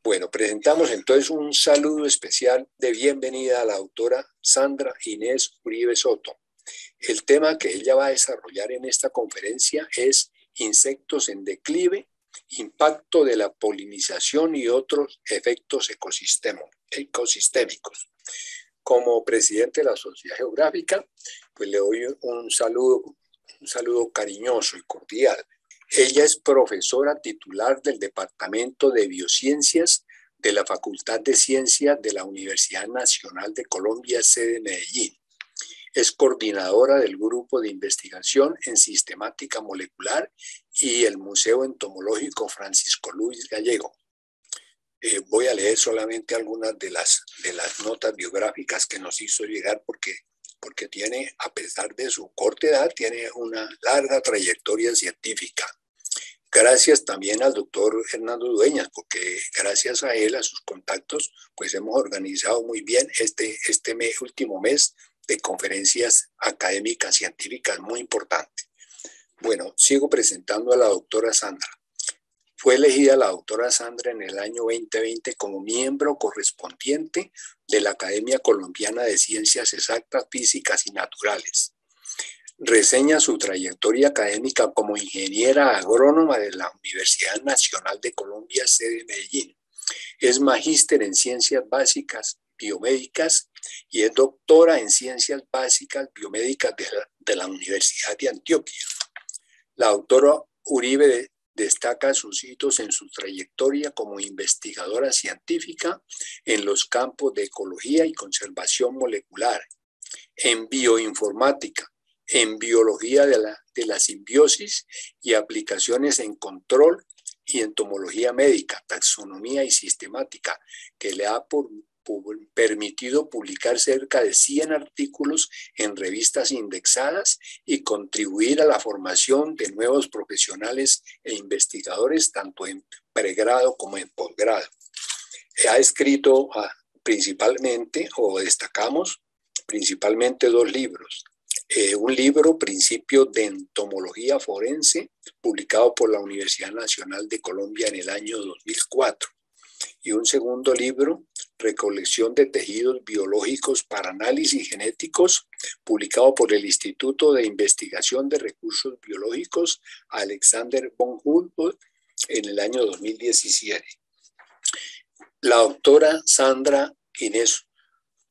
Bueno, presentamos entonces un saludo especial de bienvenida a la doctora Sandra Inés Uribe Soto. El tema que ella va a desarrollar en esta conferencia es insectos en declive, impacto de la polinización y otros efectos ecosistémicos. Como presidente de la Sociedad Geográfica, pues le doy un saludo cariñoso y cordial. Ella es profesora titular del Departamento de Biociencias de la Facultad de Ciencias de la Universidad Nacional de Colombia, sede Medellín. Es coordinadora del Grupo de Investigación en Sistemática Molecular y el Museo Entomológico Francisco Luis Gallego. Voy a leer solamente algunas de las notas biográficas que nos hizo llegar porque tiene, a pesar de su corta edad, tiene una larga trayectoria científica. Gracias también al doctor Hernando Dueñas, porque gracias a él, a sus contactos, pues hemos organizado muy bien este último mes de conferencias académicas científicas muy importantes. Bueno, sigo presentando a la doctora Sandra. Fue elegida la doctora Sandra en el año 2020 como miembro correspondiente de la Academia Colombiana de Ciencias Exactas, Físicas y Naturales. Reseña su trayectoria académica como ingeniera agrónoma de la Universidad Nacional de Colombia, sede Medellín. Es magíster en Ciencias Básicas Biomédicas y es doctora en Ciencias Básicas Biomédicas de la Universidad de Antioquia. La doctora Uribe destaca sus hitos en su trayectoria como investigadora científica en los campos de ecología y conservación molecular, en bioinformática, en biología de la simbiosis y aplicaciones en control y entomología médica, taxonomía y sistemática, que le ha permitido publicar cerca de 100 artículos en revistas indexadas y contribuir a la formación de nuevos profesionales e investigadores, tanto en pregrado como en posgrado. Ha escrito principalmente, o destacamos, principalmente 2 libros. Un libro, Principios de Entomología Forense, publicado por la Universidad Nacional de Colombia en el año 2004. Y un segundo libro, Recolección de tejidos biológicos para análisis genéticos, publicado por el Instituto de Investigación de Recursos Biológicos Alexander von Humboldt en el año 2017. La doctora Sandra Inés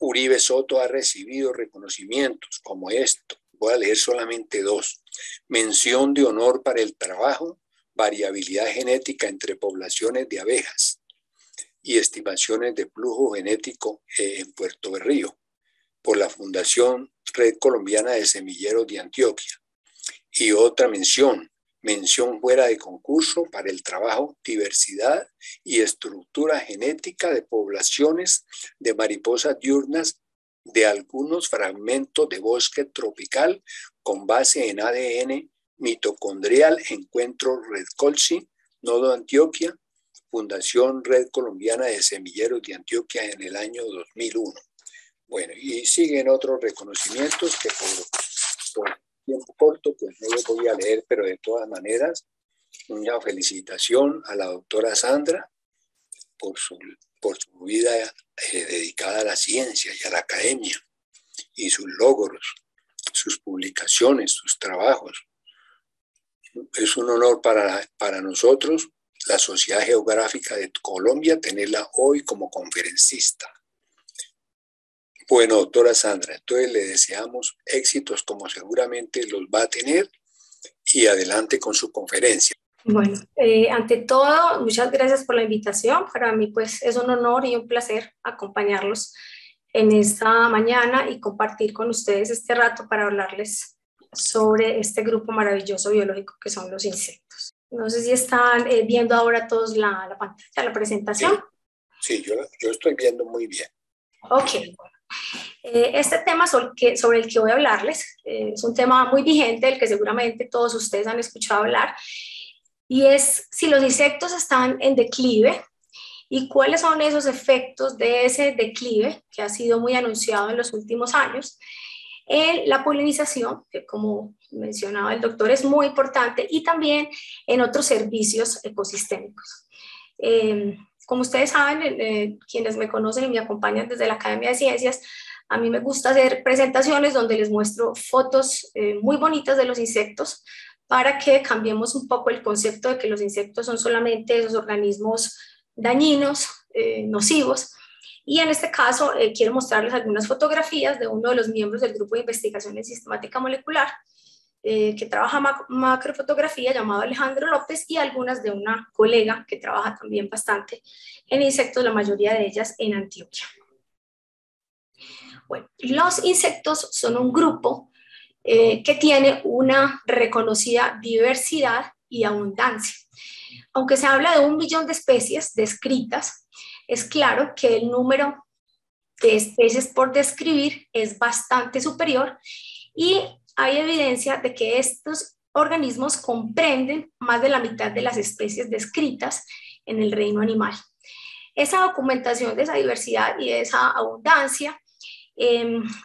Uribe Soto ha recibido reconocimientos como esto. Voy a leer solamente 2. Mención de honor para el trabajo, variabilidad genética entre poblaciones de abejas y estimaciones de flujo genético en Puerto Berrío, por la Fundación Red Colombiana de Semilleros de Antioquia. Y otra mención fuera de concurso para el trabajo, diversidad y estructura genética de poblaciones de mariposas diurnas de algunos fragmentos de bosque tropical con base en ADN mitocondrial, Encuentro Red Colsi, Nodo Antioquia, Fundación Red Colombiana de Semilleros de Antioquia en el año 2001. Bueno, y siguen otros reconocimientos que por tiempo corto pues no los voy a leer, pero de todas maneras una felicitación a la doctora Sandra por su vida dedicada a la ciencia y a la academia y sus logros, sus publicaciones, sus trabajos. Es un honor para nosotros, la Sociedad Geográfica de Colombia, tenerla hoy como conferencista. Bueno, doctora Sandra, entonces le deseamos éxitos como seguramente los va a tener y adelante con su conferencia. Bueno, ante todo, muchas gracias por la invitación. Para mí pues es un honor y un placer acompañarlos en esta mañana y compartir con ustedes este rato para hablarles sobre este grupo maravilloso biológico que son los insectos. No sé si están viendo ahora todos la pantalla, la presentación. Sí, yo estoy viendo muy bien. Ok, bueno. Este tema sobre el que voy a hablarles es un tema muy vigente, del que seguramente todos ustedes han escuchado hablar, y es si los insectos están en declive y cuáles son esos efectos de ese declive que ha sido muy anunciado en los últimos años en la polinización, que como mencionaba el doctor es muy importante, y también en otros servicios ecosistémicos. como ustedes saben, quienes me conocen y me acompañan desde la Academia de Ciencias, a mí me gusta hacer presentaciones donde les muestro fotos muy bonitas de los insectos para que cambiemos un poco el concepto de que los insectos son solamente esos organismos dañinos, nocivos. Y en este caso quiero mostrarles algunas fotografías de uno de los miembros del grupo de investigación en sistemática molecular que trabaja macrofotografía, llamado Alejandro López, y algunas de una colega que trabaja también bastante en insectos, la mayoría de ellas en Antioquia. Bueno, los insectos son un grupo que tiene una reconocida diversidad y abundancia. Aunque se habla de 1 millón de especies descritas, es claro que el número de especies por describir es bastante superior y hay evidencia de que estos organismos comprenden más de la mitad de las especies descritas en el reino animal. Esa documentación de esa diversidad y de esa abundancia,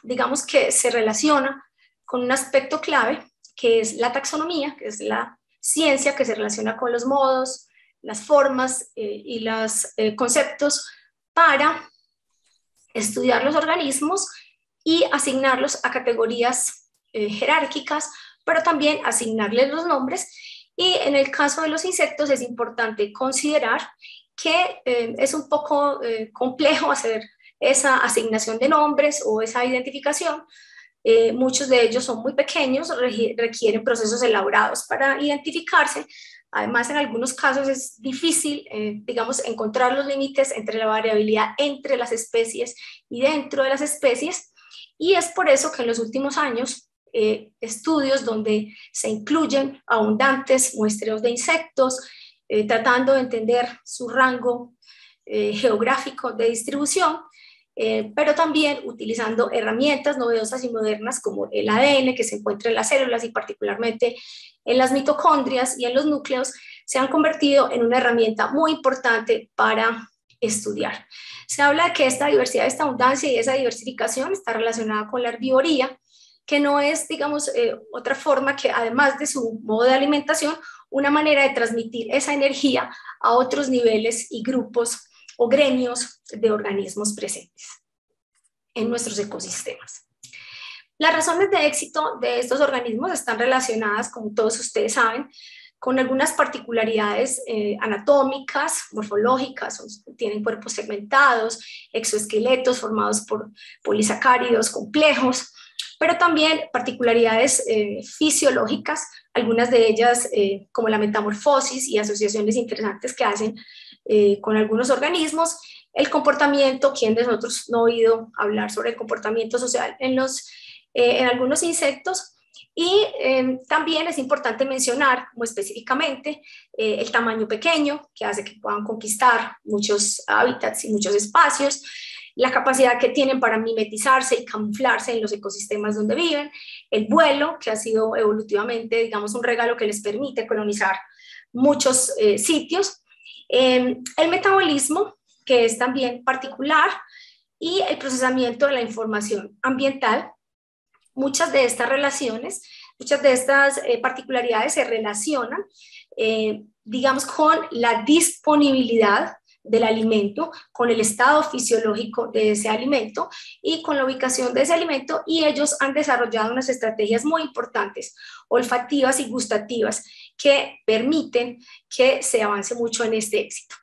digamos que se relaciona con un aspecto clave, que es la taxonomía, que es la ciencia que se relaciona con los modos, las formas y los conceptos para estudiar los organismos y asignarlos a categorías jerárquicas, pero también asignarles los nombres. Y en el caso de los insectos es importante considerar que es un poco complejo hacer esa asignación de nombres o esa identificación. Muchos de ellos son muy pequeños, requieren procesos elaborados para identificarse. Además, en algunos casos es difícil, digamos, encontrar los límites entre la variabilidad entre las especies y dentro de las especies. Y es por eso que en los últimos años estudios donde se incluyen abundantes muestreos de insectos, tratando de entender su rango geográfico de distribución, pero también utilizando herramientas novedosas y modernas como el ADN que se encuentra en las células y particularmente en las mitocondrias y en los núcleos, se han convertido en una herramienta muy importante para estudiar. Se habla de que esta diversidad, esta abundancia y esa diversificación está relacionada con la herbivoría, que no es, digamos, otra forma que además de su modo de alimentación, una manera de transmitir esa energía a otros niveles y grupos o gremios de organismos presentes en nuestros ecosistemas. Las razones de éxito de estos organismos están relacionadas, como todos ustedes saben, con algunas particularidades anatómicas, morfológicas, tienen cuerpos segmentados, exoesqueletos formados por polisacáridos complejos, pero también particularidades fisiológicas, algunas de ellas como la metamorfosis y asociaciones interesantes que hacen con algunos organismos, el comportamiento, ¿quién de nosotros no ha oído hablar sobre el comportamiento social en algunos insectos? Y también es importante mencionar, como específicamente, el tamaño pequeño, que hace que puedan conquistar muchos hábitats y muchos espacios, la capacidad que tienen para mimetizarse y camuflarse en los ecosistemas donde viven, el vuelo, que ha sido evolutivamente, digamos, un regalo que les permite colonizar muchos sitios, el metabolismo, que es también particular, y el procesamiento de la información ambiental. Muchas de estas relaciones, muchas de estas particularidades se relacionan, digamos, con la disponibilidad del alimento, con el estado fisiológico de ese alimento y con la ubicación de ese alimento, y ellos han desarrollado unas estrategias muy importantes, olfativas y gustativas, que permiten que se avance mucho en este éxito.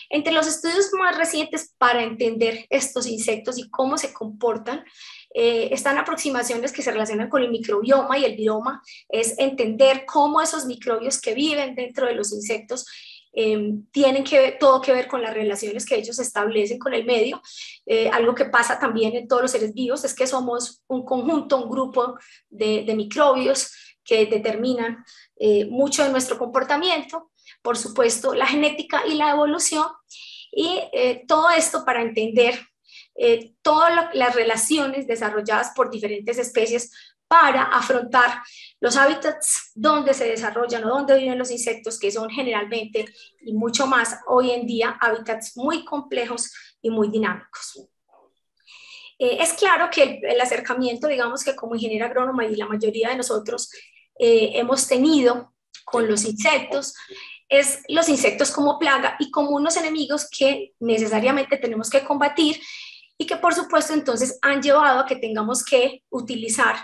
Entre los estudios más recientes para entender estos insectos y cómo se comportan, están aproximaciones que se relacionan con el microbioma y el bioma, es entender cómo esos microbios que viven dentro de los insectos tienen todo que ver con las relaciones que ellos establecen con el medio. Algo que pasa también en todos los seres vivos es que somos un conjunto, un grupo de microbios que determinan mucho de nuestro comportamiento, por supuesto la genética y la evolución, y todo esto para entender todas las relaciones desarrolladas por diferentes especies para afrontar los hábitats donde se desarrollan o donde viven los insectos, que son generalmente y mucho más hoy en día hábitats muy complejos y muy dinámicos. Es claro que el acercamiento, digamos que como ingeniera agrónoma y la mayoría de nosotros hemos tenido con los insectos, es los insectos como plaga y como unos enemigos que necesariamente tenemos que combatir y que por supuesto entonces han llevado a que tengamos que utilizar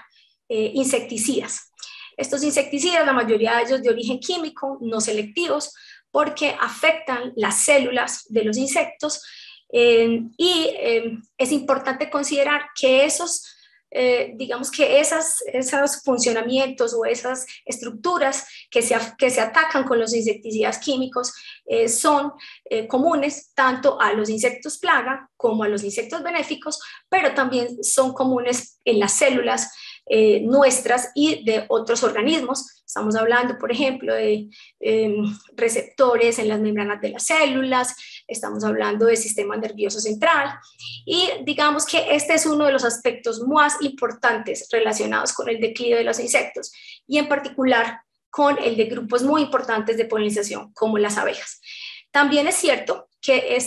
insecticidas. Estos insecticidas, la mayoría de ellos de origen químico, no selectivos, porque afectan las células de los insectos es importante considerar que digamos que esos funcionamientos o esas estructuras que se atacan con los insecticidas químicos son comunes tanto a los insectos plaga como a los insectos benéficos, pero también son comunes en las células nuestras y de otros organismos. Estamos hablando, por ejemplo, de receptores en las membranas de las células, estamos hablando del sistema nervioso central y digamos que este es uno de los aspectos más importantes relacionados con el declive de los insectos y en particular con el de grupos muy importantes de polinización como las abejas. También es cierto que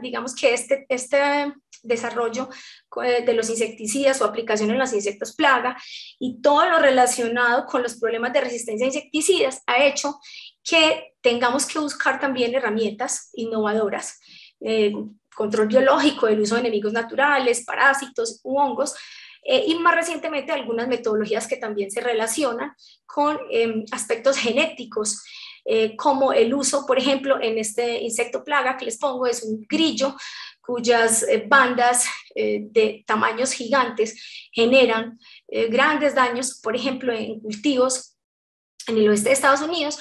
digamos que este desarrollo de los insecticidas o aplicación en los insectos plaga y todo lo relacionado con los problemas de resistencia a insecticidas ha hecho que tengamos que buscar también herramientas innovadoras, control biológico del uso de enemigos naturales, parásitos u hongos, y más recientemente algunas metodologías que también se relacionan con aspectos genéticos, como el uso, por ejemplo, en este insecto plaga que les pongo es un grillo cuyas bandas de tamaños gigantes generan grandes daños, por ejemplo, en cultivos en el oeste de Estados Unidos,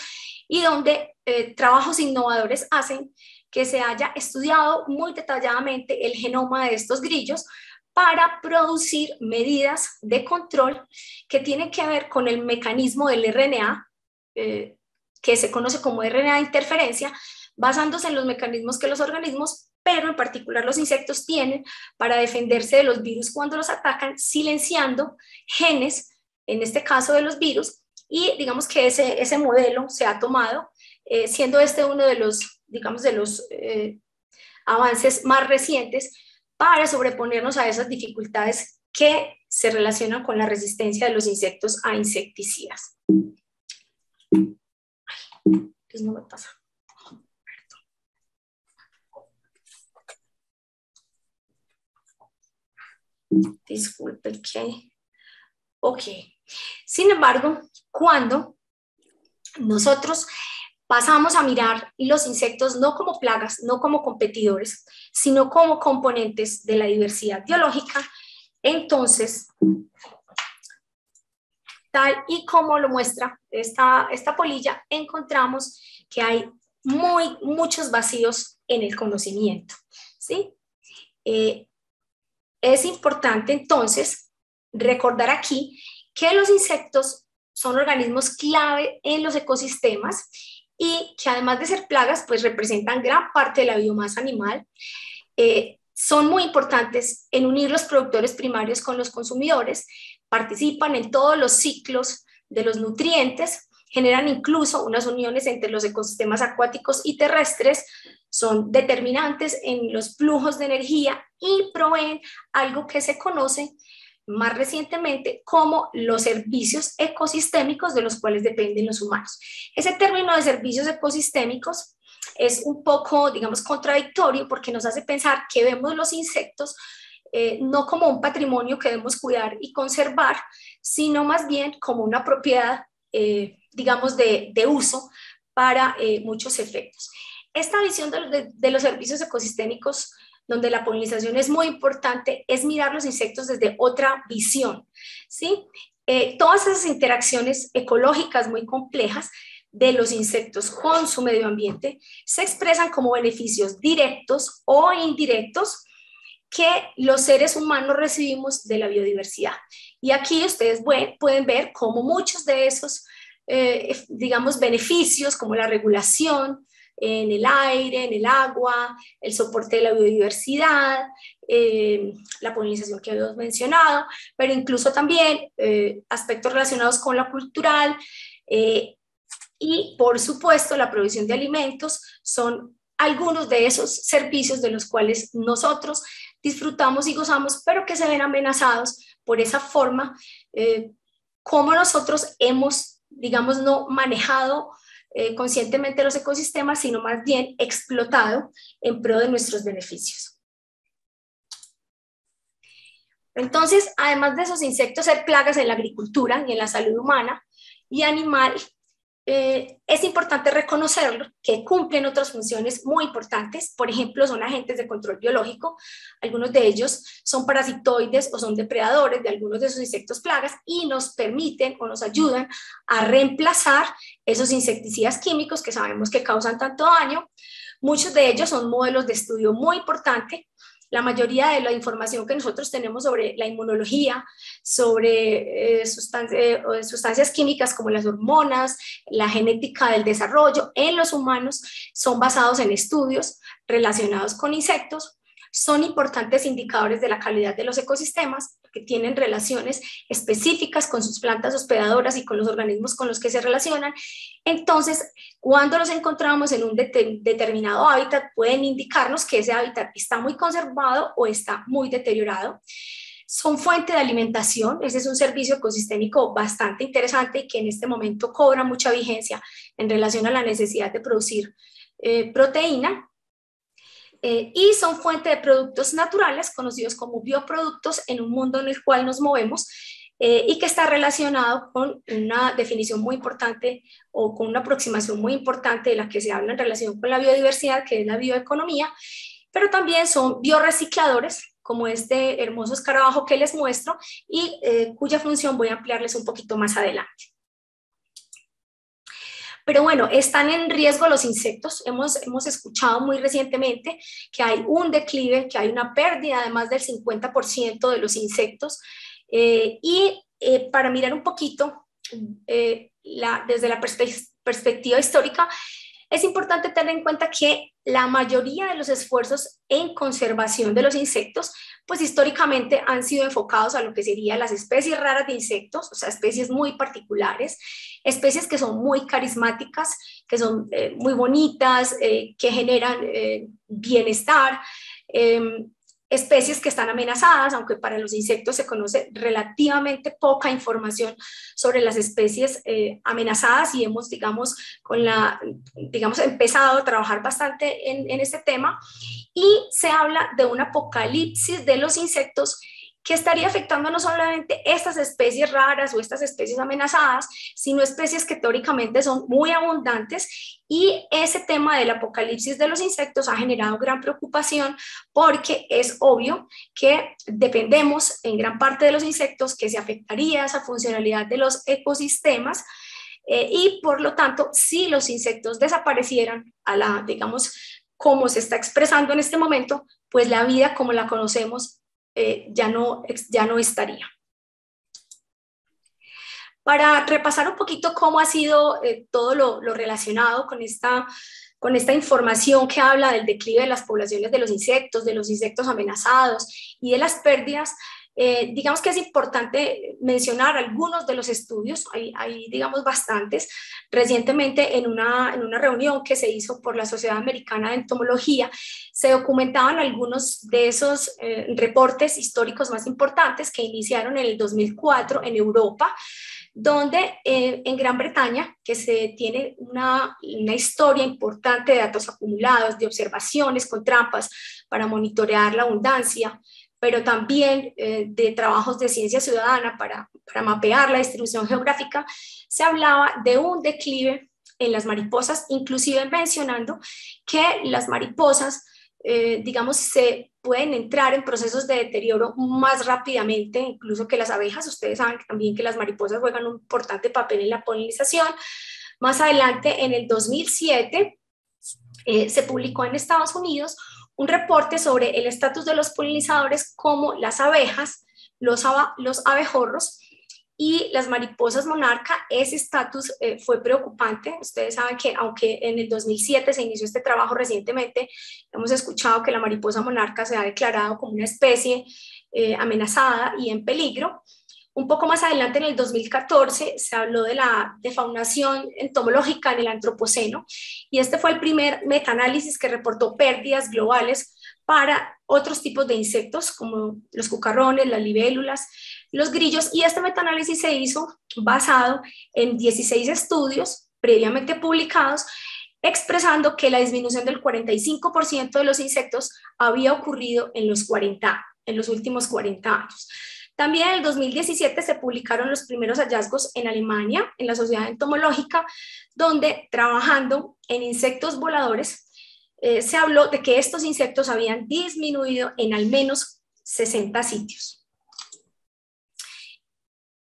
y donde trabajos innovadores hacen que se haya estudiado muy detalladamente el genoma de estos grillos para producir medidas de control que tienen que ver con el mecanismo del RNA, que se conoce como RNA de interferencia, basándose en los mecanismos que los organismos, pero en particular los insectos, tienen para defenderse de los virus cuando los atacan, silenciando genes, en este caso de los virus, y digamos que ese modelo se ha tomado, siendo este uno de los, digamos, de los avances más recientes para sobreponernos a esas dificultades que se relacionan con la resistencia de los insectos a insecticidas. Pues no me pasa. Disculpen que... Ok. Sin embargo, cuando nosotros pasamos a mirar los insectos no como plagas, no como competidores, sino como componentes de la diversidad biológica, entonces, tal y como lo muestra esta polilla, encontramos que hay muchos vacíos en el conocimiento, ¿sí? Es importante entonces recordar aquí que los insectos son organismos clave en los ecosistemas y que además de ser plagas, pues representan gran parte de la biomasa animal. Son muy importantes en unir los productores primarios con los consumidores, participan en todos los ciclos de los nutrientes, generan incluso unas uniones entre los ecosistemas acuáticos y terrestres, son determinantes en los flujos de energía y proveen algo que se conoce más recientemente como los servicios ecosistémicos de los cuales dependen los humanos. Ese término de servicios ecosistémicos es un poco, digamos, contradictorio porque nos hace pensar que vemos los insectos no como un patrimonio que debemos cuidar y conservar, sino más bien como una propiedad, digamos, de uso para muchos efectos. Esta visión de los servicios ecosistémicos, donde la polinización es muy importante, es mirar los insectos desde otra visión, ¿sí? Todas esas interacciones ecológicas muy complejas de los insectos con su medio ambiente se expresan como beneficios directos o indirectos que los seres humanos recibimos de la biodiversidad. Y aquí ustedes pueden ver cómo muchos de esos, digamos, beneficios, como la regulación en el aire, en el agua, el soporte de la biodiversidad, la polinización que habíamos mencionado, pero incluso también aspectos relacionados con lo cultural y, por supuesto, la provisión de alimentos son algunos de esos servicios de los cuales nosotros disfrutamos y gozamos, pero que se ven amenazados por esa forma como nosotros hemos, digamos, no manejado conscientemente los ecosistemas, sino más bien explotado en pro de nuestros beneficios. Entonces, además de esos insectos ser plagas en la agricultura y en la salud humana y animal, es importante reconocerlo, que cumplen otras funciones muy importantes. Por ejemplo, son agentes de control biológico. Algunos de ellos son parasitoides o son depredadores de algunos de esos insectos plagas y nos permiten o nos ayudan a reemplazar esos insecticidas químicos que sabemos que causan tanto daño. Muchos de ellos son modelos de estudio muy importantes. La mayoría de la información que nosotros tenemos sobre la inmunología, sobre sustancias químicas como las hormonas, la genética del desarrollo en los humanos, son basados en estudios relacionados con insectos. Son importantes indicadores de la calidad de los ecosistemas, que tienen relaciones específicas con sus plantas hospedadoras y con los organismos con los que se relacionan. Entonces, cuando los encontramos en un determinado hábitat, pueden indicarnos que ese hábitat está muy conservado o está muy deteriorado. Son fuente de alimentación. Ese es un servicio ecosistémico bastante interesante y que en este momento cobra mucha vigencia en relación a la necesidad de producir proteína. Y son fuente de productos naturales conocidos como bioproductos en un mundo en el cual nos movemos y que está relacionado con una definición muy importante o con una aproximación muy importante de la que se habla en relación con la biodiversidad, que es la bioeconomía, pero también son biorecicladores, como este hermoso escarabajo que les muestro y cuya función voy a ampliarles un poquito más adelante. Pero bueno, están en riesgo los insectos. Hemos escuchado muy recientemente que hay un declive, que hay una pérdida de más del 50% de los insectos. Para mirar un poquito desde la perspectiva histórica, es importante tener en cuenta que la mayoría de los esfuerzos en conservación de los insectos, pues históricamente han sido enfocados a lo que serían las especies raras de insectos, o sea, especies muy particulares, especies que son muy carismáticas, que son muy bonitas, que generan bienestar, especies que están amenazadas, aunque para los insectos se conoce relativamente poca información sobre las especies amenazadas y hemos, digamos, empezado a trabajar bastante en este tema y se habla de un apocalipsis de los insectos que estaría afectando no solamente estas especies raras o estas especies amenazadas, sino especies que teóricamente son muy abundantes y ese tema del apocalipsis de los insectos ha generado gran preocupación porque es obvio que dependemos en gran parte de los insectos, que se afectaría esa funcionalidad de los ecosistemas y por lo tanto, si los insectos desaparecieran digamos, como se está expresando en este momento, pues la vida como la conocemos ya no estaría. Para repasar un poquito cómo ha sido todo lo relacionado con esta información que habla del declive de las poblaciones de los insectos amenazados y de las pérdidas, digamos que es importante mencionar algunos de los estudios, hay digamos bastantes. Recientemente en una reunión que se hizo por la Sociedad Americana de Entomología, se documentaban algunos de esos reportes históricos más importantes que iniciaron en el 2004 en Europa, donde en Gran Bretaña, que se tiene una historia importante de datos acumulados, de observaciones con trampas para monitorear la abundancia, pero también de trabajos de ciencia ciudadana para mapear la distribución geográfica, se hablaba de un declive en las mariposas, inclusive mencionando que las mariposas, digamos, se pueden entrar en procesos de deterioro más rápidamente, incluso que las abejas. Ustedes saben también que las mariposas juegan un importante papel en la polinización. Más adelante, en el 2007, se publicó en Estados Unidos un reporte sobre el estatus de los polinizadores como las abejas, los abejorros y las mariposas monarca. Ese estatus fue preocupante. Ustedes saben que aunque en el 2007 se inició este trabajo recientemente, hemos escuchado que la mariposa monarca se ha declarado como una especie amenazada y en peligro. Un poco más adelante, en el 2014, se habló de la defaunación entomológica en el Antropoceno y este fue el primer metaanálisis que reportó pérdidas globales para otros tipos de insectos como los cucarrones, las libélulas, los grillos, y este metaanálisis se hizo basado en 16 estudios previamente publicados, expresando que la disminución del 45% de los insectos había ocurrido en los últimos 40 años. También en el 2017 se publicaron los primeros hallazgos en Alemania, en la Sociedad Entomológica, donde trabajando en insectos voladores, se habló de que estos insectos habían disminuido en al menos 60 sitios.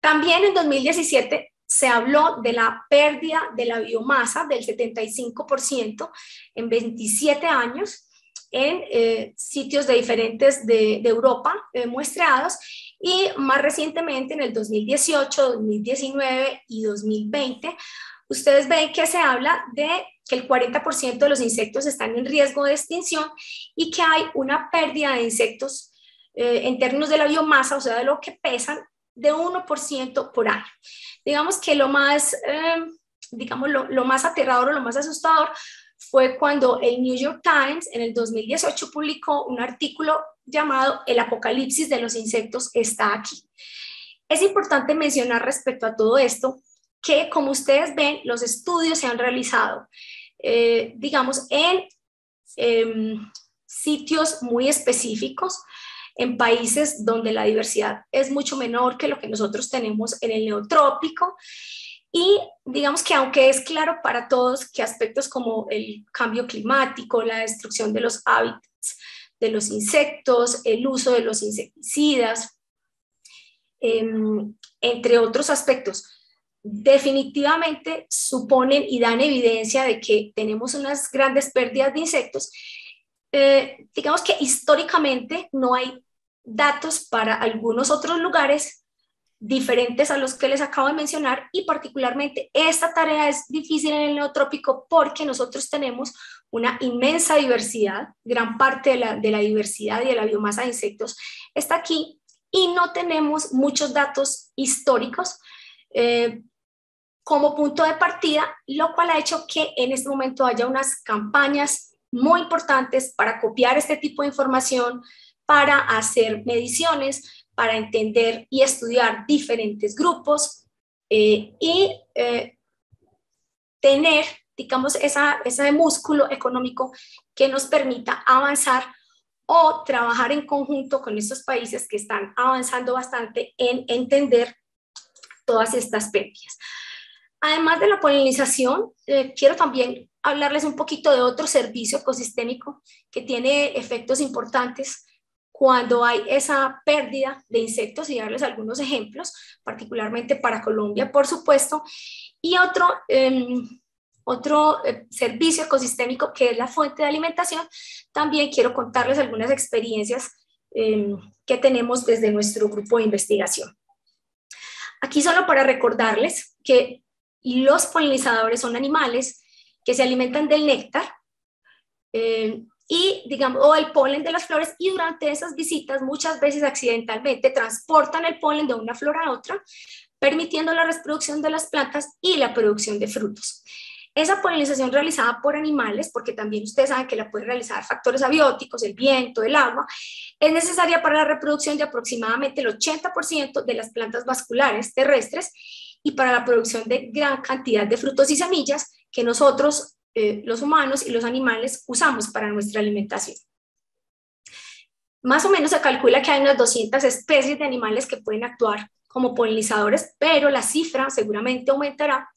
También en 2017 se habló de la pérdida de la biomasa del 75% en 27 años en sitios de diferentes de Europa muestreados, y más recientemente en el 2018, 2019 y 2020, ustedes ven que se habla de que el 40% de los insectos están en riesgo de extinción y que hay una pérdida de insectos en términos de la biomasa, o sea, de lo que pesan, de 1% por año. Digamos que lo más, lo más aterrador o lo más asustador fue cuando el New York Times en el 2018 publicó un artículo llamado El apocalipsis de los insectos está aquí. Es importante mencionar respecto a todo esto que, como ustedes ven, los estudios se han realizado, digamos, en sitios muy específicos, en países donde la diversidad es mucho menor que lo que nosotros tenemos en el neotrópico. Y digamos que aunque es claro para todos que aspectos como el cambio climático, la destrucción de los hábitats de los insectos, el uso de los insecticidas, entre otros aspectos, definitivamente suponen y dan evidencia de que tenemos unas grandes pérdidas de insectos, digamos que históricamente no hay datos para algunos otros lugares diferentes a los que les acabo de mencionar, y particularmente esta tarea es difícil en el neotrópico porque nosotros tenemos una inmensa diversidad, gran parte de la diversidad y de la biomasa de insectos está aquí, y no tenemos muchos datos históricos como punto de partida, lo cual ha hecho que en este momento haya unas campañas muy importantes para copiar este tipo de información, para hacer mediciones, para entender y estudiar diferentes grupos y tener, digamos, ese músculo económico que nos permita avanzar o trabajar en conjunto con estos países que están avanzando bastante en entender todas estas pérdidas. Además de la polinización, quiero también hablarles un poquito de otro servicio ecosistémico que tiene efectos importantes cuando hay esa pérdida de insectos, y darles algunos ejemplos, particularmente para Colombia, por supuesto. Y otro servicio ecosistémico que es la fuente de alimentación, también quiero contarles algunas experiencias que tenemos desde nuestro grupo de investigación. Aquí solo para recordarles que los polinizadores son animales que se alimentan del néctar y, digamos, o el polen de las flores, y durante esas visitas muchas veces accidentalmente transportan el polen de una flor a otra, permitiendo la reproducción de las plantas y la producción de frutos. Esa polinización realizada por animales, porque también ustedes saben que la pueden realizar factores abióticos, el viento, el agua, es necesaria para la reproducción de aproximadamente el 80% de las plantas vasculares terrestres y para la producción de gran cantidad de frutos y semillas que nosotros, los humanos y los animales, usamos para nuestra alimentación. Más o menos se calcula que hay unas 200 especies de animales que pueden actuar como polinizadores, pero la cifra seguramente aumentará.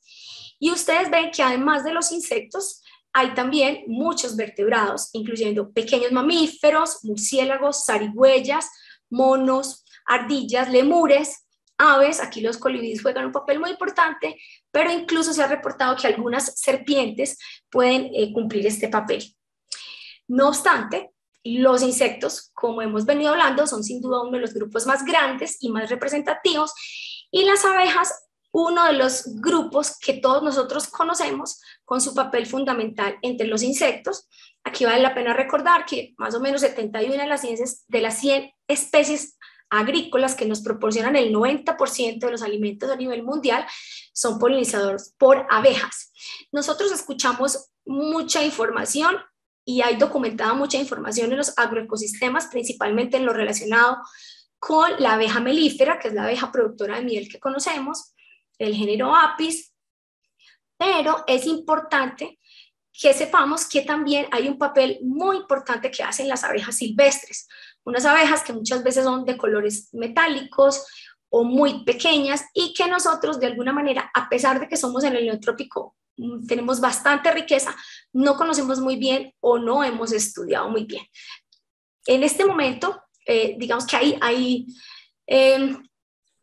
Y ustedes ven que además de los insectos, hay también muchos vertebrados, incluyendo pequeños mamíferos, murciélagos, zarigüeyas, monos, ardillas, lemures, aves. Aquí los colibríes juegan un papel muy importante, pero incluso se ha reportado que algunas serpientes pueden cumplir este papel. No obstante, los insectos, como hemos venido hablando, son sin duda uno de los grupos más grandes y más representativos, y las abejas, uno de los grupos que todos nosotros conocemos con su papel fundamental entre los insectos. Aquí vale la pena recordar que más o menos 71 de las 100 especies agrícolas que nos proporcionan el 90% de los alimentos a nivel mundial son polinizados por abejas. Nosotros escuchamos mucha información y hay documentada mucha información en los agroecosistemas, principalmente en lo relacionado con la abeja melífera, que es la abeja productora de miel que conocemos, el género Apis, Pero es importante que sepamos que también hay un papel muy importante que hacen las abejas silvestres, unas abejas que muchas veces son de colores metálicos o muy pequeñas y que nosotros de alguna manera, a pesar de que somos en el neotrópico, tenemos bastante riqueza, no conocemos muy bien o no hemos estudiado muy bien. En este momento, digamos que hay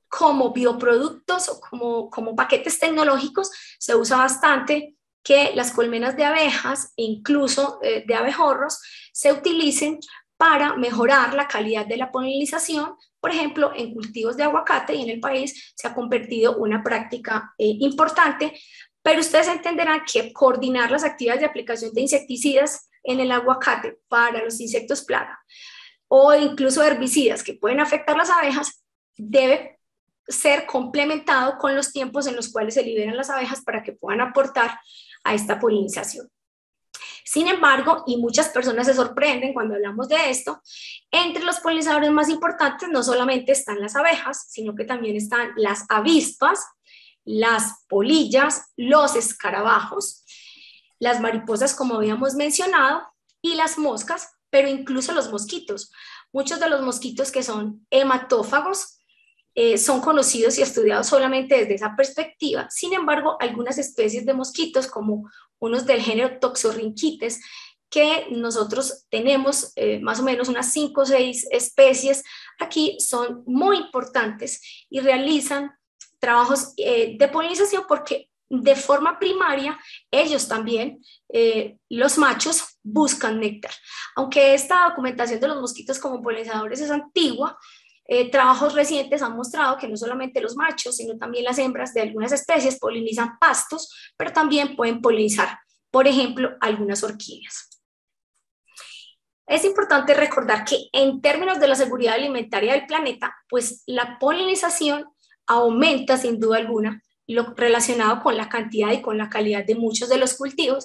como bioproductos o como paquetes tecnológicos, se usa bastante que las colmenas de abejas e incluso de abejorros se utilicen para mejorar la calidad de la polinización. Por ejemplo, en cultivos de aguacate y en el país se ha convertido una práctica importante, pero ustedes entenderán que coordinar las actividades de aplicación de insecticidas en el aguacate para los insectos plaga o incluso herbicidas que pueden afectar las abejas debe ser complementado con los tiempos en los cuales se liberan las abejas para que puedan aportar a esta polinización. Sin embargo, y muchas personas se sorprenden cuando hablamos de esto, entre los polinizadores más importantes no solamente están las abejas, sino que también están las avispas, las polillas, los escarabajos, las mariposas, como habíamos mencionado, y las moscas, pero incluso los mosquitos. Muchos de los mosquitos que son hematófagos son conocidos y estudiados solamente desde esa perspectiva. Sin embargo, algunas especies de mosquitos, como unos del género Toxorynchites, que nosotros tenemos más o menos unas 5 o 6 especies aquí, son muy importantes y realizan trabajos de polinización porque de forma primaria ellos también, los machos, buscan néctar. Aunque esta documentación de los mosquitos como polinizadores es antigua, trabajos recientes han mostrado que no solamente los machos, sino también las hembras de algunas especies polinizan pastos, pero también pueden polinizar, por ejemplo, algunas orquídeas. Es importante recordar que en términos de la seguridad alimentaria del planeta, pues la polinización aumenta sin duda alguna lo relacionado con la cantidad y con la calidad de muchos de los cultivos,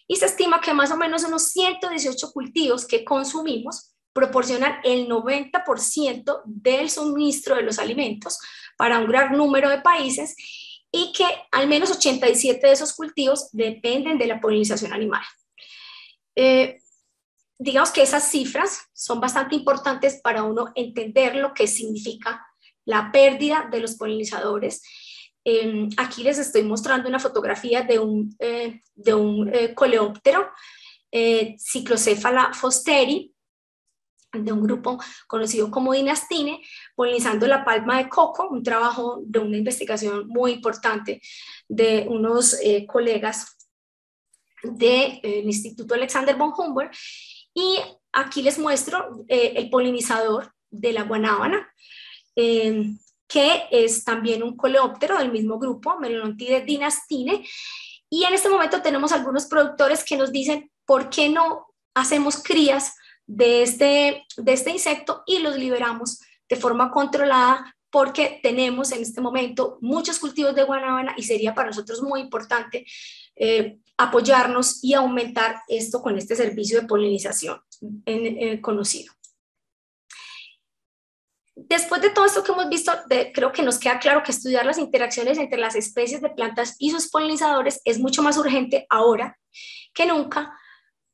y se estima que más o menos unos 118 cultivos que consumimos proporcionan el 90% del suministro de los alimentos para un gran número de países y que al menos 87 de esos cultivos dependen de la polinización animal. Digamos que esas cifras son bastante importantes para uno entender lo que significa la pérdida de los polinizadores. Aquí les estoy mostrando una fotografía de un coleóptero, Cyclocéfala fosteri, de un grupo conocido como Dinastine, polinizando la palma de coco, un trabajo de una investigación muy importante de unos colegas del Instituto Alexander von Humboldt. Y aquí les muestro el polinizador de la guanábana, que es también un coleóptero del mismo grupo, Melanotides dinastine, y en este momento tenemos algunos productores que nos dicen, ¿por qué no hacemos crías de este insecto y los liberamos de forma controlada? Porque tenemos en este momento muchos cultivos de guanábana y sería para nosotros muy importante apoyarnos y aumentar esto con este servicio de polinización conocido. Después de todo esto que hemos visto, creo que nos queda claro que estudiar las interacciones entre las especies de plantas y sus polinizadores es mucho más urgente ahora que nunca,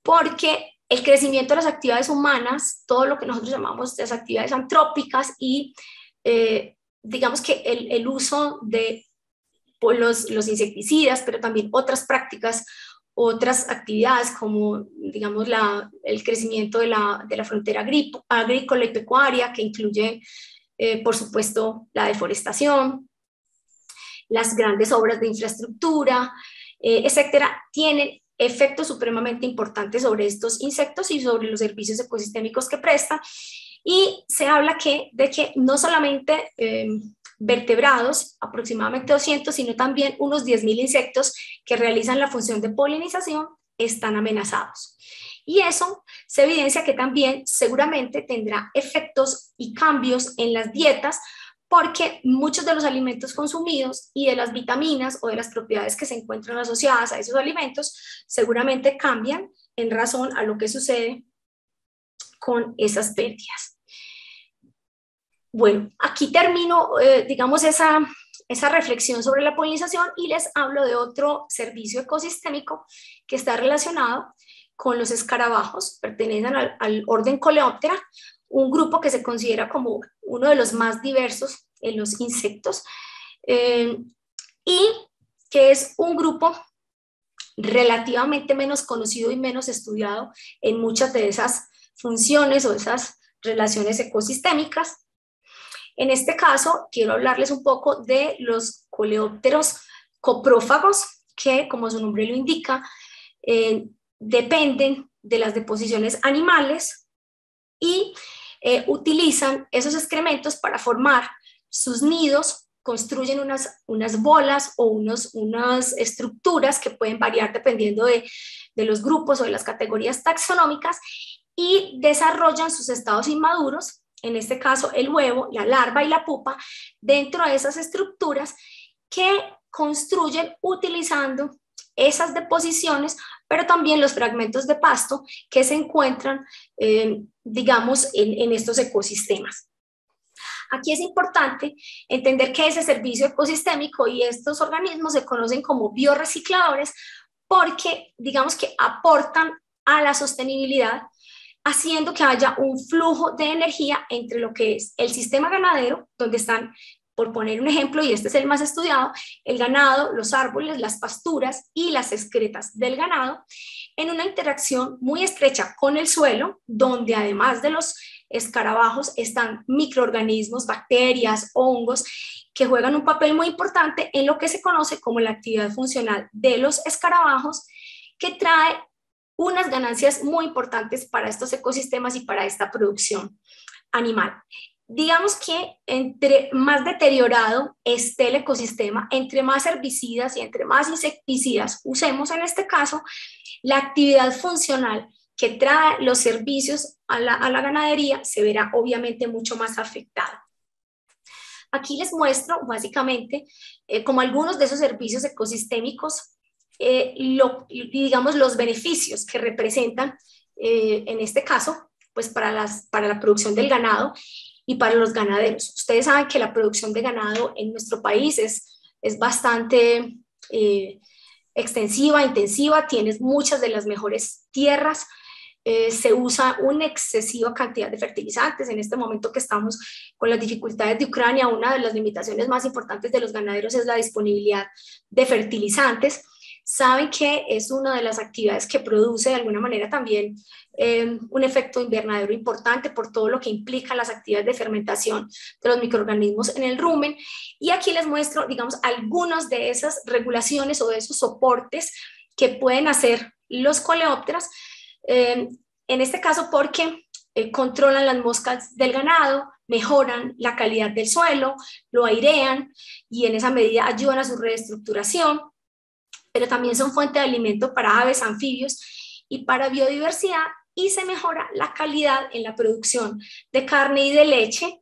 porque el crecimiento de las actividades humanas, todo lo que nosotros llamamos las actividades antrópicas y digamos que el uso de los insecticidas, pero también otras prácticas, otras actividades como, digamos, el crecimiento de la frontera agrícola y pecuaria, que incluye, por supuesto, la deforestación, las grandes obras de infraestructura, etcétera, tienen efectos supremamente importantes sobre estos insectos y sobre los servicios ecosistémicos que prestan. Y se habla de que no solamente vertebrados, aproximadamente 200, sino también unos 10.000 insectos que realizan la función de polinización están amenazados. Y eso se evidencia que también seguramente tendrá efectos y cambios en las dietas, porque muchos de los alimentos consumidos y de las vitaminas o de las propiedades que se encuentran asociadas a esos alimentos seguramente cambian en razón a lo que sucede con esas pérdidas. Bueno, aquí termino, digamos, esa esa reflexión sobre la polinización y les hablo de otro servicio ecosistémico que está relacionado con los escarabajos, pertenecen al orden Coleoptera, un grupo que se considera como uno de los más diversos en los insectos, y que es un grupo relativamente menos conocido y menos estudiado en muchas de esas funciones o esas relaciones ecosistémicas. En este caso, quiero hablarles un poco de los coleópteros coprófagos, que, como su nombre lo indica, dependen de las deposiciones animales y utilizan esos excrementos para formar sus nidos, construyen unas bolas o unas estructuras que pueden variar dependiendo de los grupos o de las categorías taxonómicas, y desarrollan sus estados inmaduros, en este caso el huevo, la larva y la pupa, dentro de esas estructuras que construyen utilizando esas deposiciones, pero también los fragmentos de pasto que se encuentran, digamos, en estos ecosistemas. Aquí es importante entender que ese servicio ecosistémico y estos organismos se conocen como biorrecicladores porque, digamos, que aportan a la sostenibilidad, haciendo que haya un flujo de energía entre lo que es el sistema ganadero, donde están, por poner un ejemplo, y este es el más estudiado, el ganado, los árboles, las pasturas y las excretas del ganado, en una interacción muy estrecha con el suelo, donde además de los escarabajos están microorganismos, bacterias, hongos, que juegan un papel muy importante en lo que se conoce como la actividad funcional de los escarabajos, que trae unas ganancias muy importantes para estos ecosistemas y para esta producción animal. Digamos que entre más deteriorado esté el ecosistema, entre más herbicidas y entre más insecticidas usemos en este caso, la actividad funcional que trae los servicios a la ganadería se verá obviamente mucho más afectada. Aquí les muestro básicamente como algunos de esos servicios ecosistémicos, digamos los beneficios que representan en este caso pues para la producción del ganado y para los ganaderos. Ustedes saben que la producción de ganado en nuestro país es bastante extensiva, intensiva, tienes muchas de las mejores tierras, se usa una excesiva cantidad de fertilizantes. En este momento que estamos con las dificultades de Ucrania, una de las limitaciones más importantes de los ganaderos es la disponibilidad de fertilizantes. Saben que es una de las actividades que produce de alguna manera también un efecto invernadero importante por todo lo que implican las actividades de fermentación de los microorganismos en el rumen. Y aquí les muestro, digamos, algunas de esas regulaciones o de esos soportes que pueden hacer los coleópteros, en este caso porque controlan las moscas del ganado, mejoran la calidad del suelo, lo airean y en esa medida ayudan a su reestructuración, pero también son fuente de alimento para aves, anfibios y para biodiversidad, y se mejora la calidad en la producción de carne y de leche,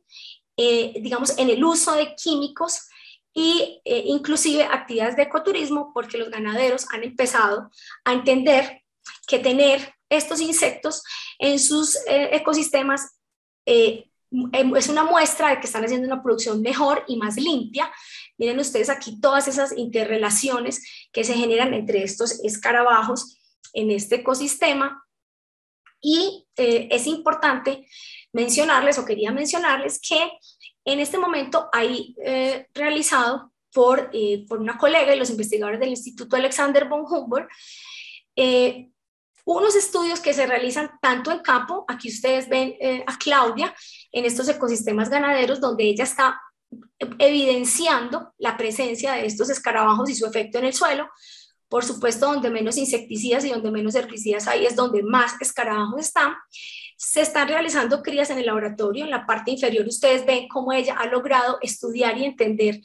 digamos, en el uso de químicos y inclusive actividades de ecoturismo, porque los ganaderos han empezado a entender que tener estos insectos en sus ecosistemas es una muestra de que están haciendo una producción mejor y más limpia. Miren ustedes aquí todas esas interrelaciones que se generan entre estos escarabajos en este ecosistema. Y es importante mencionarles, o quería mencionarles, que en este momento hay realizado por una colega y los investigadores del Instituto Alexander von Humboldt unos estudios que se realizan tanto en campo. Aquí ustedes ven a Claudia en estos ecosistemas ganaderos, donde ella está evidenciando la presencia de estos escarabajos y su efecto en el suelo. Por supuesto, donde menos insecticidas y donde menos herbicidas hay es donde más escarabajos están. Se están realizando crías en el laboratorio. En la parte inferior ustedes ven cómo ella ha logrado estudiar y entender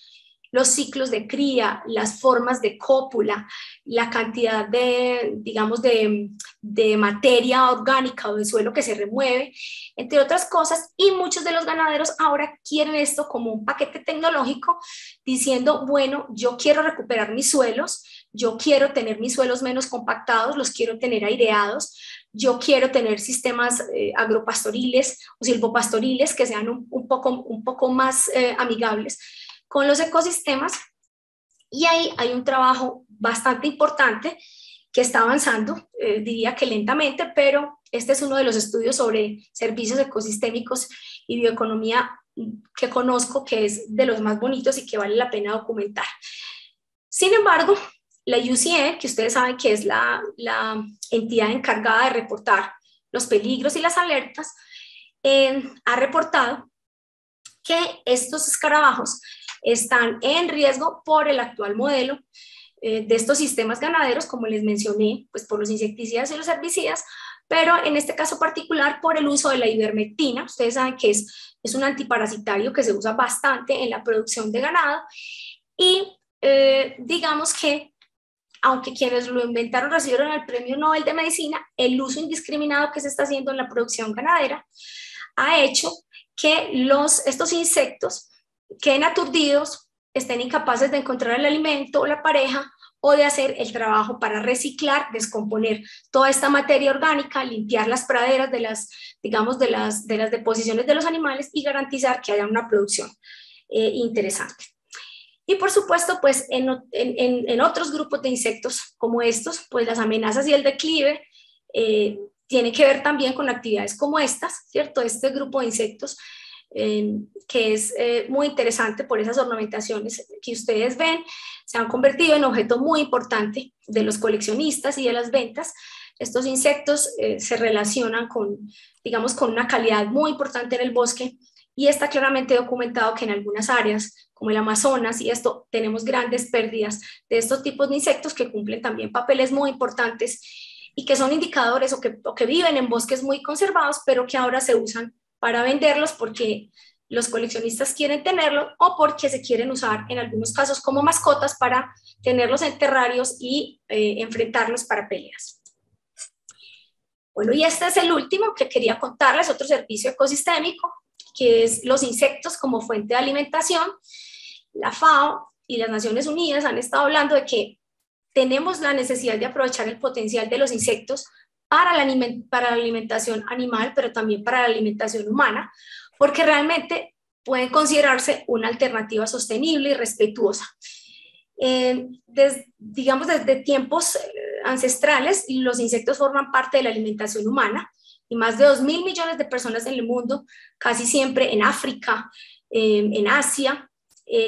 los ciclos de cría, las formas de cópula, la cantidad de, digamos, de materia orgánica o de suelo que se remueve, entre otras cosas. Y muchos de los ganaderos ahora quieren esto como un paquete tecnológico, diciendo, bueno, yo quiero recuperar mis suelos, yo quiero tener mis suelos menos compactados, los quiero tener aireados, yo quiero tener sistemas agropastoriles o silvopastoriles que sean un poco más amigables con los ecosistemas, y ahí hay un trabajo bastante importante que está avanzando, diría que lentamente, pero este es uno de los estudios sobre servicios ecosistémicos y bioeconomía que conozco, que es de los más bonitos y que vale la pena documentar. Sin embargo, la UCN, que ustedes saben que es la entidad encargada de reportar los peligros y las alertas, ha reportado que estos escarabajos están en riesgo por el actual modelo de estos sistemas ganaderos, como les mencioné, pues por los insecticidas y los herbicidas, pero en este caso particular por el uso de la ivermectina. Ustedes saben que es un antiparasitario que se usa bastante en la producción de ganado, y digamos que aunque quienes lo inventaron recibieron el Premio Nobel de Medicina, el uso indiscriminado que se está haciendo en la producción ganadera ha hecho que estos insectos queden aturdidos, estén incapaces de encontrar el alimento o la pareja, o de hacer el trabajo para reciclar, descomponer toda esta materia orgánica, limpiar las praderas de las deposiciones de los animales y garantizar que haya una producción interesante. Y por supuesto, pues en otros grupos de insectos como estos, pues las amenazas y el declive tienen que ver también con actividades como estas, ¿cierto? Este grupo de insectos que es muy interesante por esas ornamentaciones que ustedes ven, se han convertido en objeto muy importante de los coleccionistas y de las ventas. Estos insectos se relacionan digamos, con una calidad muy importante en el bosque, y está claramente documentado que en algunas áreas, como el Amazonas y esto, tenemos grandes pérdidas de estos tipos de insectos que cumplen también papeles muy importantes y que son indicadores o que viven en bosques muy conservados, pero que ahora se usan para venderlos porque los coleccionistas quieren tenerlo o porque se quieren usar en algunos casos como mascotas para tenerlos en terrarios y enfrentarlos para peleas. Bueno, y este es el último que quería contarles, otro servicio ecosistémico, que es los insectos como fuente de alimentación. La FAO y las Naciones Unidas han estado hablando de que tenemos la necesidad de aprovechar el potencial de los insectos para la alimentación animal, pero también para la alimentación humana, porque realmente pueden considerarse una alternativa sostenible y respetuosa. Digamos, desde tiempos ancestrales, los insectos forman parte de la alimentación humana, y más de 2.000 millones de personas en el mundo, casi siempre en África, en Asia,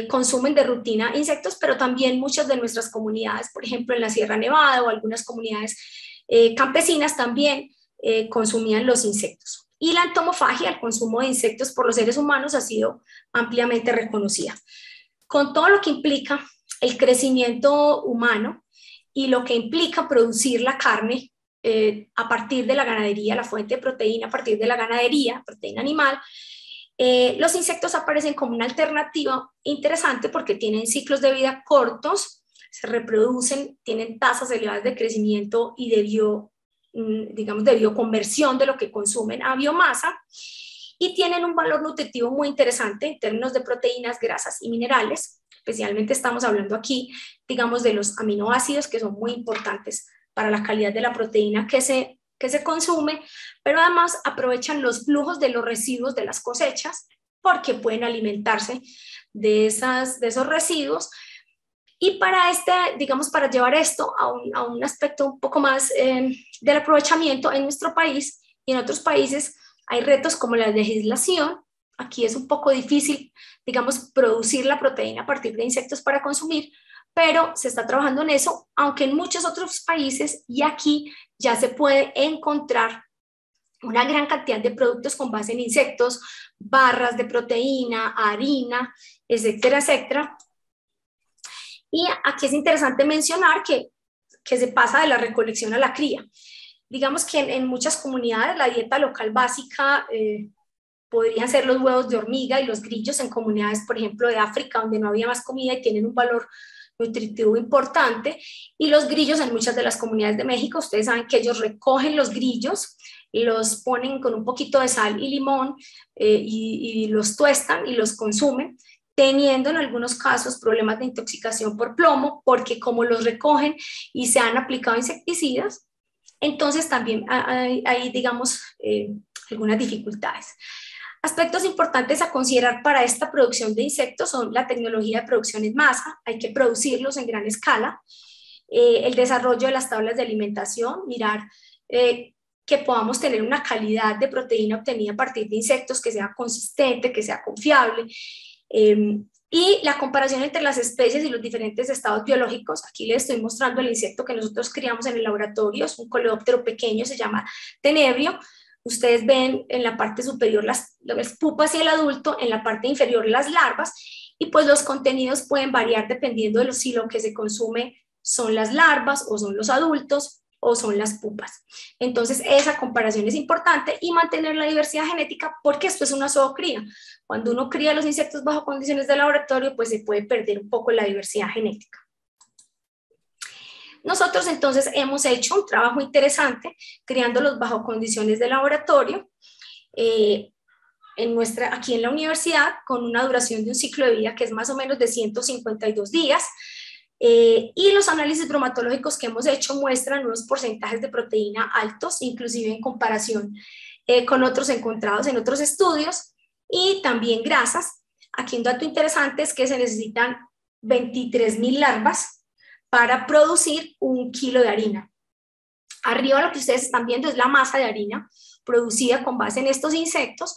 consumen de rutina insectos, pero también muchas de nuestras comunidades, por ejemplo en la Sierra Nevada o algunas comunidades campesinas también consumían los insectos. Y la entomofagia, el consumo de insectos por los seres humanos, ha sido ampliamente reconocida. Con todo lo que implica el crecimiento humano y lo que implica producir la carne a partir de la ganadería, la fuente de proteína a partir de la ganadería, proteína animal, los insectos aparecen como una alternativa interesante porque tienen ciclos de vida cortos, se reproducen, tienen tasas elevadas de crecimiento y de bioconversión de lo que consumen a biomasa, y tienen un valor nutritivo muy interesante en términos de proteínas, grasas y minerales. Especialmente estamos hablando aquí, digamos, de los aminoácidos, que son muy importantes para la calidad de la proteína que se consume, pero además aprovechan los flujos de los residuos de las cosechas porque pueden alimentarse de esos residuos. Y para para llevar esto a un aspecto un poco más del aprovechamiento en nuestro país y en otros países, hay retos como la legislación. Aquí es un poco difícil, digamos, producir la proteína a partir de insectos para consumir, pero se está trabajando en eso, aunque en muchos otros países y aquí ya se puede encontrar una gran cantidad de productos con base en insectos, barras de proteína, harina, etcétera, etcétera. Y aquí es interesante mencionar que se pasa de la recolección a la cría. Digamos que en muchas comunidades la dieta local básica podrían ser los huevos de hormiga y los grillos en comunidades, por ejemplo, de África, donde no había más comida y tienen un valor nutritivo importante. Y los grillos en muchas de las comunidades de México, ustedes saben que ellos recogen los grillos, los ponen con un poquito de sal y limón y los tuestan y los consumen, teniendo en algunos casos problemas de intoxicación por plomo, porque como los recogen y se han aplicado insecticidas, entonces también hay digamos, algunas dificultades. Aspectos importantes a considerar para esta producción de insectos son la tecnología de producción en masa, hay que producirlos en gran escala, el desarrollo de las tablas de alimentación, mirar que podamos tener una calidad de proteína obtenida a partir de insectos que sea consistente, que sea confiable, y la comparación entre las especies y los diferentes estados biológicos. Aquí les estoy mostrando el insecto que nosotros criamos en el laboratorio, es un coleóptero pequeño, se llama tenebrio. Ustedes ven en la parte superior las pupas y el adulto, en la parte inferior las larvas, y pues los contenidos pueden variar dependiendo de si lo que se consume son las larvas o son los adultos o son las pupas. Entonces esa comparación es importante y mantener la diversidad genética porque esto es una zoocría. Cuando uno cría los insectos bajo condiciones de laboratorio, pues se puede perder un poco la diversidad genética. Nosotros entonces hemos hecho un trabajo interesante criándolos bajo condiciones de laboratorio aquí en la universidad con una duración de un ciclo de vida que es más o menos de 152 días. Y los análisis bromatológicos que hemos hecho muestran unos porcentajes de proteína altos, inclusive en comparación con otros encontrados en otros estudios, y también grasas. Aquí un dato interesante es que se necesitan 23.000 larvas para producir 1 kilo de harina. Arriba lo que ustedes están viendo es la masa de harina producida con base en estos insectos,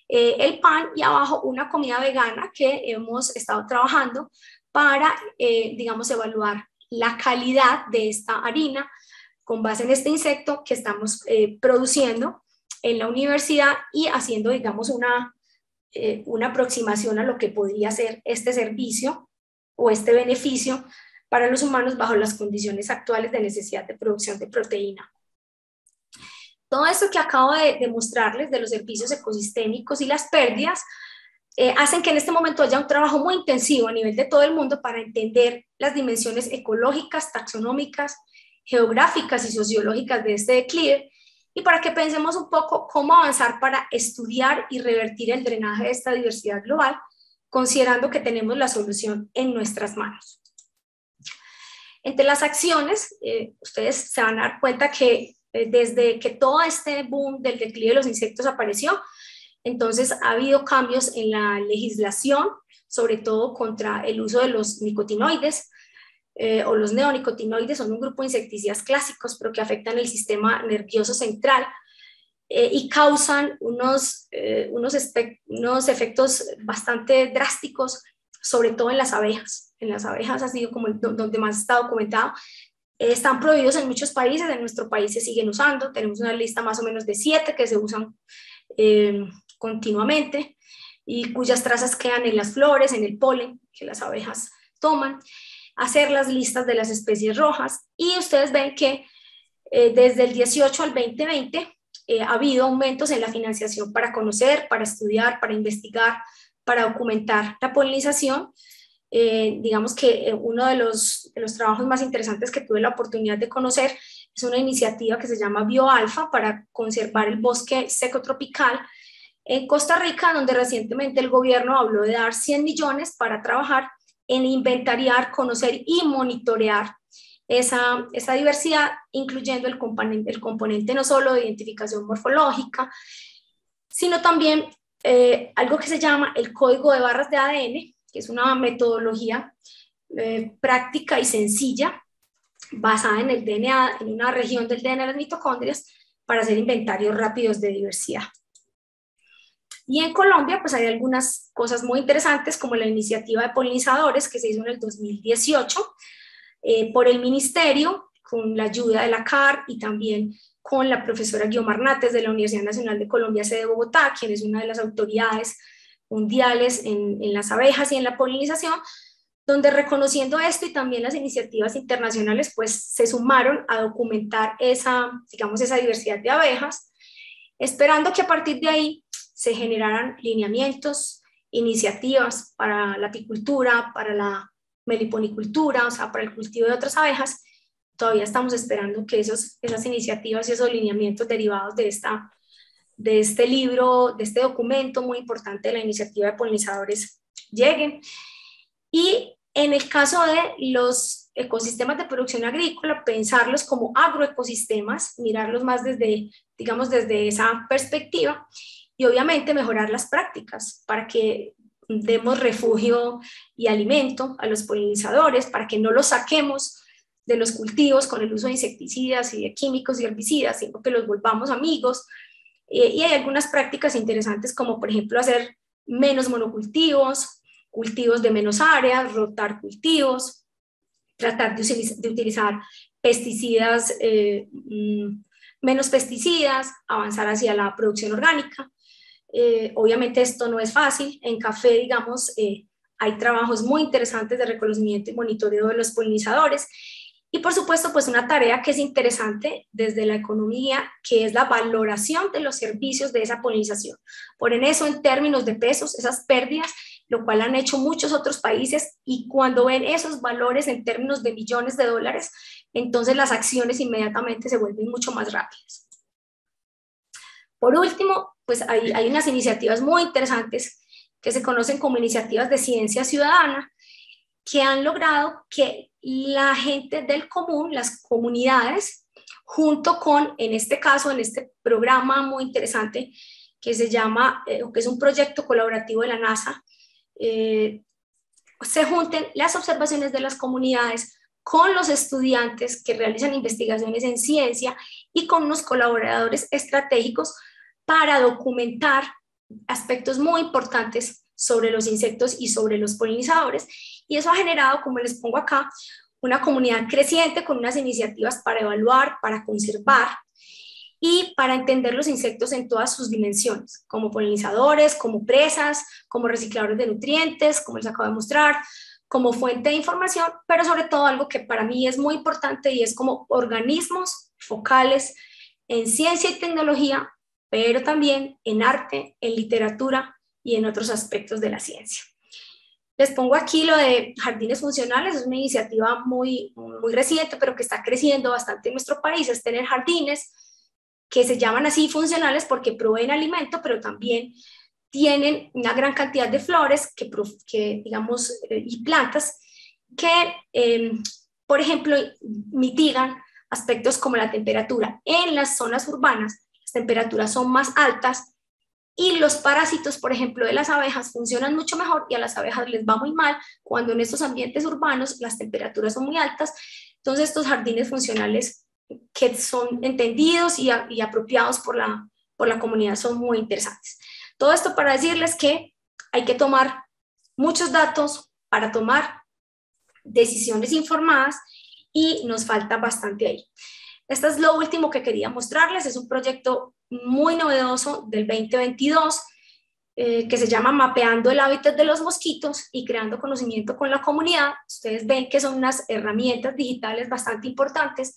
el pan, y abajo una comida vegana que hemos estado trabajando para, digamos, evaluar la calidad de esta harina con base en este insecto que estamos produciendo en la universidad y haciendo, digamos, una aproximación a lo que podría ser este servicio o este beneficio para los humanos bajo las condiciones actuales de necesidad de producción de proteína. Todo esto que acabo de mostrarles de los servicios ecosistémicos y las pérdidas hacen que en este momento haya un trabajo muy intensivo a nivel de todo el mundo para entender las dimensiones ecológicas, taxonómicas, geográficas y sociológicas de este declive, y para que pensemos un poco cómo avanzar para estudiar y revertir el drenaje de esta diversidad global, considerando que tenemos la solución en nuestras manos. Entre las acciones, ustedes se van a dar cuenta que desde que todo este boom del declive de los insectos apareció, entonces ha habido cambios en la legislación, sobre todo contra el uso de los nicotinoides o los neonicotinoides. Son un grupo de insecticidas clásicos, pero que afectan el sistema nervioso central y causan unos efectos bastante drásticos, sobre todo en las abejas. En las abejas ha sido como donde más está documentado. Están prohibidos en muchos países, en nuestro país se siguen usando, tenemos una lista más o menos de 7 que se usan continuamente y cuyas trazas quedan en las flores, en el polen que las abejas toman. Hacer las listas de las especies rojas, y ustedes ven que desde el 18 al 2020 ha habido aumentos en la financiación para conocer, para estudiar, para investigar, para documentar la polinización. Digamos que uno de los trabajos más interesantes que tuve la oportunidad de conocer es una iniciativa que se llama BioAlfa para conservar el bosque seco tropical en Costa Rica, donde recientemente el gobierno habló de dar 100 millones para trabajar en inventariar, conocer y monitorear esa diversidad, incluyendo el componente no solo de identificación morfológica, sino también algo que se llama el código de barras de ADN, que es una metodología práctica y sencilla basada en el DNA, en una región del DNA de las mitocondrias, para hacer inventarios rápidos de diversidad. Y en Colombia pues hay algunas cosas muy interesantes, como la iniciativa de polinizadores que se hizo en el 2018 por el ministerio, con la ayuda de la CAR y también con la profesora Guiomar Nates de la Universidad Nacional de Colombia, sede de Bogotá, quien es una de las autoridades mundiales en las abejas y en la polinización, donde reconociendo esto y también las iniciativas internacionales, pues se sumaron a documentar esa diversidad de abejas, esperando que a partir de ahí se generaran lineamientos, iniciativas para la apicultura, para la meliponicultura, o sea, para el cultivo de otras abejas. Todavía estamos esperando que esas iniciativas y esos lineamientos derivados de este libro, de este documento muy importante de la iniciativa de polinizadores lleguen. Y en el caso de los ecosistemas de producción agrícola, pensarlos como agroecosistemas, mirarlos más desde esa perspectiva, y obviamente mejorar las prácticas para que demos refugio y alimento a los polinizadores, para que no los saquemos de los cultivos con el uso de insecticidas y de químicos y herbicidas, sino que los volvamos amigos. Y hay algunas prácticas interesantes como por ejemplo hacer menos monocultivos, cultivos de menos áreas, rotar cultivos, tratar de utilizar pesticidas, menos pesticidas, avanzar hacia la producción orgánica. Obviamente esto no es fácil. En café, digamos, hay trabajos muy interesantes de reconocimiento y monitoreo de los polinizadores. Y por supuesto, pues una tarea que es interesante desde la economía, que es la valoración de los servicios de esa polinización. Por en eso, en términos de pesos, esas pérdidas, lo cual han hecho muchos otros países, y cuando ven esos valores en términos de millones de dólares, entonces las acciones inmediatamente se vuelven mucho más rápidas. Por último, pues hay unas iniciativas muy interesantes que se conocen como iniciativas de ciencia ciudadana, que han logrado que la gente del común, las comunidades, junto con, en este caso, en este programa muy interesante que se llama, que es un proyecto colaborativo de la NASA, se junten las observaciones de las comunidades con los estudiantes que realizan investigaciones en ciencia y con unos colaboradores estratégicos para documentar aspectos muy importantes sobre los insectos y sobre los polinizadores. Y eso ha generado, como les pongo acá, una comunidad creciente con unas iniciativas para evaluar, para conservar y para entender los insectos en todas sus dimensiones, como polinizadores, como presas, como recicladores de nutrientes, como les acabo de mostrar, como fuente de información, pero sobre todo algo que para mí es muy importante y es como organismos focales en ciencia y tecnología, pero también en arte, en literatura y en otros aspectos de la ciencia. Les pongo aquí lo de jardines funcionales, es una iniciativa muy reciente, pero que está creciendo bastante en nuestro país, es tener jardines que se llaman así funcionales porque proveen alimento, pero también tienen una gran cantidad de flores digamos, y plantas que, por ejemplo, mitigan aspectos como la temperatura. En las zonas urbanas, las temperaturas son más altas y los parásitos, por ejemplo, de las abejas funcionan mucho mejor, y a las abejas les va muy mal cuando en estos ambientes urbanos las temperaturas son muy altas. Entonces, estos jardines funcionales que son entendidos y apropiados por la comunidad son muy interesantes. Todo esto para decirles que hay que tomar muchos datos para tomar decisiones informadas y nos falta bastante ahí. Esto es lo último que quería mostrarles. Es un proyecto muy novedoso del 2022 que se llama Mapeando el hábitat de los mosquitos y creando conocimiento con la comunidad. Ustedes ven que son unas herramientas digitales bastante importantes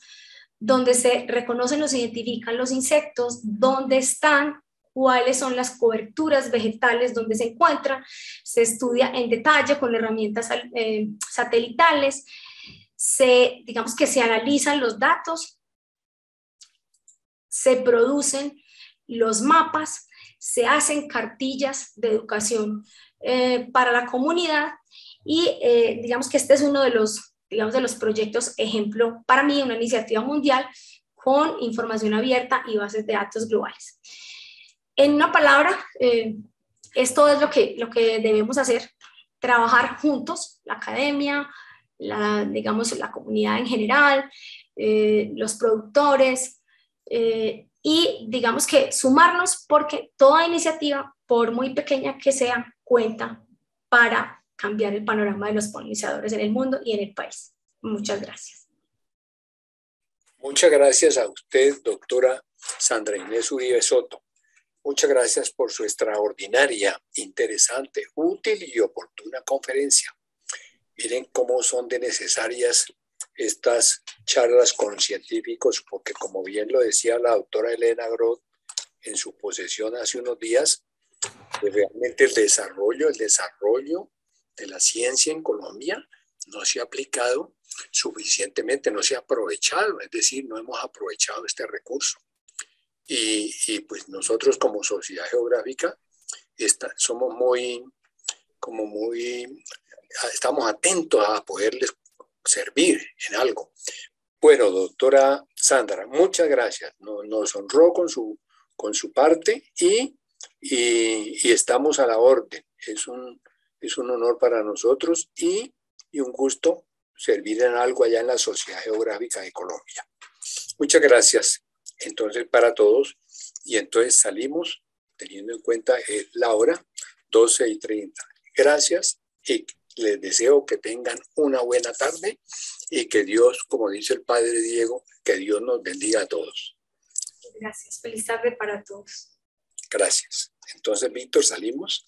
donde se reconocen o se identifican los insectos, dónde están, cuáles son las coberturas vegetales donde se encuentran, se estudia en detalle con herramientas satelitales, digamos que se analizan los datos, se producen los mapas, se hacen cartillas de educación para la comunidad y digamos que este es uno de los proyectos ejemplo para mí, una iniciativa mundial con información abierta y bases de datos globales. En una palabra, esto es lo que debemos hacer, trabajar juntos, la academia, digamos, la comunidad en general, los productores, y digamos que sumarnos porque toda iniciativa, por muy pequeña que sea, cuenta para cambiar el panorama de los polinizadores en el mundo y en el país. Muchas gracias. Muchas gracias a usted, doctora Sandra Inés Uribe Soto. Muchas gracias por su extraordinaria, interesante, útil y oportuna conferencia. Miren cómo son de necesarias estas charlas con científicos, porque como bien lo decía la doctora Elena Groth en su posesión hace unos días, pues realmente el desarrollo de la ciencia en Colombia no se ha aplicado suficientemente, no se ha aprovechado, es decir, no hemos aprovechado este recurso. Y pues nosotros como Sociedad Geográfica somos estamos atentos a poderles servir en algo. Bueno, doctora Sandra, muchas gracias. Nos honró con su parte y y estamos a la orden. Es un honor para nosotros y un gusto servir en algo allá en la Sociedad Geográfica de Colombia. Muchas gracias entonces para todos, y entonces salimos teniendo en cuenta la hora 12:30. Gracias y les deseo que tengan una buena tarde y que Dios, como dice el Padre Diego, que Dios nos bendiga a todos. Gracias. Feliz tarde para todos. Gracias. Entonces, Víctor, salimos.